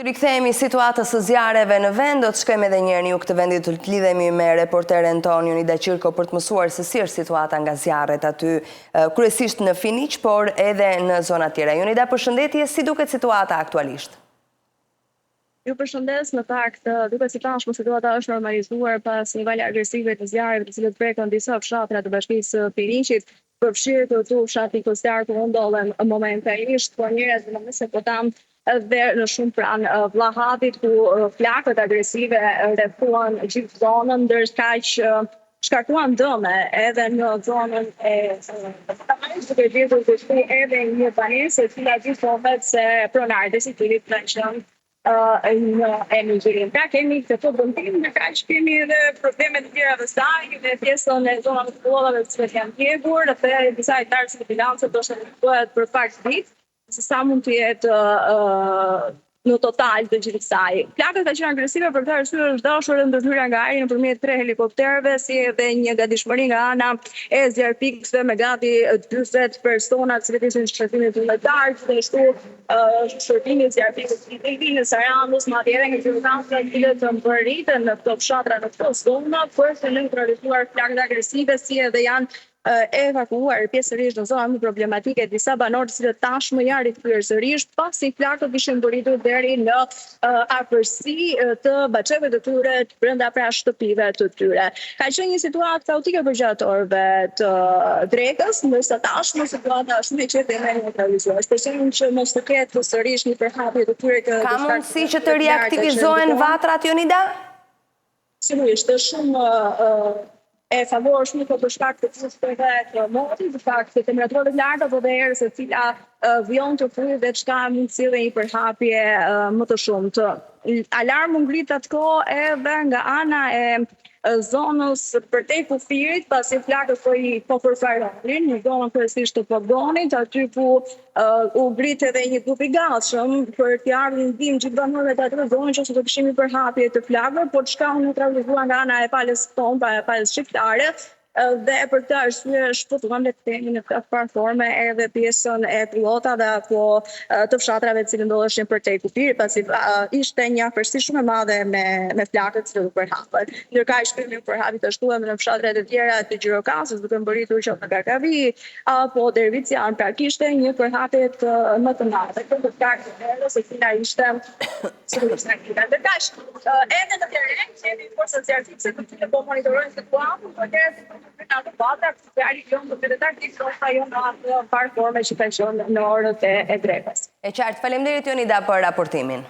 Të rikthehemi situatës së zjarreve në vend, do të shkojmë edhe njëherë në jug të vendit të lidhemi me reporteren tonë Jonida Qirko për të mësuar se si është situata nga zjarret aty, kryesisht në Finiq, por edhe në zona tjera. Jonida, përshëndetje, si duket situata aktualisht? Ju përshëndes, në fakt, duket si tashmë situata është normalizuar pas nivele agresive të zjarreve të cilët prekën disa fshatra të bashkisë Finiqit, përfshirë të tu fshati Kostar ku ndodhen momentalisht, por njerëzit nëse po tam edhe në shumë pranë Vllahatit ku flakët agresive rrethuan gjithë zonën, ndërsa shkaktuan dëme edhe në zonën e Tamajës, duke gjetur këtu edhe një banesë e cila gjithmohet se pronarët e sitilit kanë qenë në emigrim. Pra kemi këtë dëmtim, në kaq kemi edhe probleme të tjera të saj, në pjesën e zonave të kollave të cilat janë djegur, dhe disa hektarë të bilancët do të bëhet për pak ditë, se sa mund të jetë në total të gjithë kësaj. Flakët ka qenë agresive, për këtë arsye është dashur ndërhyrja nga ajri nëpërmjet 3 helikopterëve, si edhe një gatishmëri nga ana e zjarrpikësve me gati 40 persona të cilët ishin shërbimet vullnetar, gjithashtu shërbimi i zjarrpikës i në Sarandës, madje edhe nga qytetarët të cilët mbërriten në këto fshatra në këto zona për të neutralizuar flakët agresive, si edhe janë evakuuar pjesërisht në zona më problematike disa banorë të cilët tashmë janë rikthyer sërish pasi flakët ishin mbërritur deri në afërsi të baxheve të tyre brenda pra shtëpive të tyre. Ka qenë një situatë kaotike për gjatë orëve të drekës, ndërsa tashmë situata është më e qetë dhe më neutralizuar. Shpresojmë që mos të ketë sërish një përhapje të tyre të Ka mundësi që të riaktivizohen vatrat, Jonida? Sigurisht, është shumë e favorshme për shkak të çështjeve të motit, për shkak të temperaturave të larta apo dhe erës e cila vjon të fryjë dhe çka mund të sjellë një përhapje më të shumtë. Alarm u ngrit atkoh edhe nga ana e zonës përtej kufirit, pasi flakët po përfaronin në zonën kryesisht të Pogonit, aty ku u ngrit edhe një grup i gatshëm për të ardhur ndihmë gjithë banorëve të atë zonë që të kishim një përhapje të flakëve, por çka u neutralizuar nga ana e palës tonë, pra e palës shqiptare, dhe për këtë arsye shpëtuam le të themi në këtë platforme edhe pjesën e pillotave apo të fshatrave të cilët ndodheshin përtej kufirit, pasi ishte një afërsi shumë e madhe me flakët që u përhapën. Ndërkaq shpërimi i përhapit ashtu edhe në fshatrat e tjera të Gjirokastës, duke mbërritur qoftë në Karkavi apo Dervician, pra kishte një përhapje më të madhe. Këtë flakë të erës e cila ishte sigurisht aktive. Ndërkaq edhe në teren kemi forcat zjarrfikse të cilët po monitorojnë situatën, por në atë batra, fjali jonë të qytetar të ishte ajo në atë platforme që ka qenë në orët e drekës. E qartë, faleminderit Jonida për raportimin.